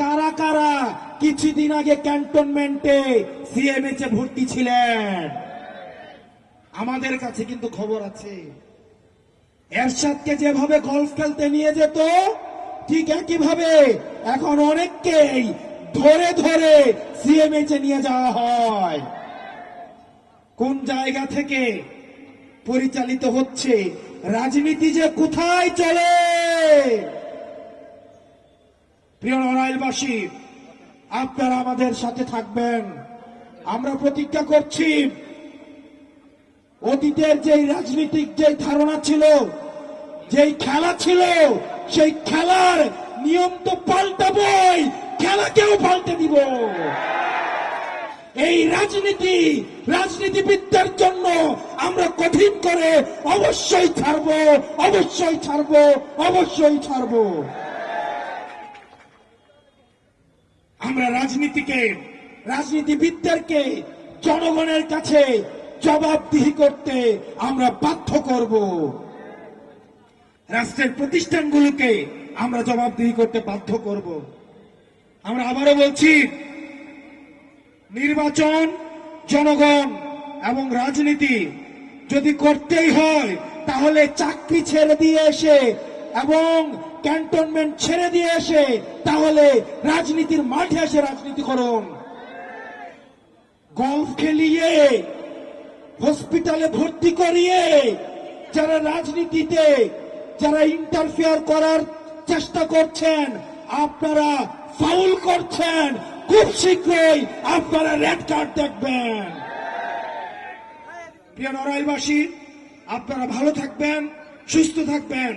কারা কারা কিছুদিন আগে ক্যান্টনমেন্টে সিএমএইচে ভর্তি ছিলেন? আমাদের কাছে কিন্তু খবর আছে। এরশাদকে যেভাবে গলফ খেলতে নিয়ে যেত, ঠিক একইভাবে এখন অনেককেই ধরে ধরে সিএমএইচে নিয়ে যাওয়া হয়। কোন জায়গা থেকে পরিচালিত হচ্ছে রাজনীতি যে কোথায় চলে? প্রিয় নড়াইলবাসী, আপনারা আমাদের সাথে থাকবেন। আমরা প্রতিজ্ঞা করছি, অতীতের যেই রাজনীতিক যেই ধারণা ছিল, যেই খেলা ছিল, সেই খেলার নিয়ম তো পাল্টাবই, খেলাকেও পাল্টে দিব। এই রাজনীতিবিদদের জন্য আমরা কঠিন করে অবশ্যই ছাড়বো, অবশ্যই ছাড়বো, অবশ্যই ছাড়বো। আমরা রাজনীতিবিদদেরকে জনগণের কাছে জবাবদিহি করতে আমরা বাধ্য করব। রাষ্ট্রের প্রতিষ্ঠানগুলোকে আমরা জবাবদিহি করতে বাধ্য করব। আমরা আবারও বলছি, নির্বাচন, জনগণ এবং রাজনীতি যদি করতেই হয়, তাহলে চাকরি ছেড়ে দিয়ে এসে এবং ক্যান্টনমেন্ট ছেড়ে দিয়ে এসে তাহলে রাজনীতির মাঠে এসে রাজনীতি করুন। গলফ খেলিয়ে, হসপিটালে ভর্তি করিয়ে যারা রাজনীতিতে যারা ইন্টারফেয়ার করার চেষ্টা করছেন, আপনারা ফাউল করছেন। খুব শীঘ্রই আপনারা রেড কার্ড দেখবেন। প্রিয় নড়াইলবাসী, আপনারা ভালো থাকবেন, সুস্থ থাকবেন।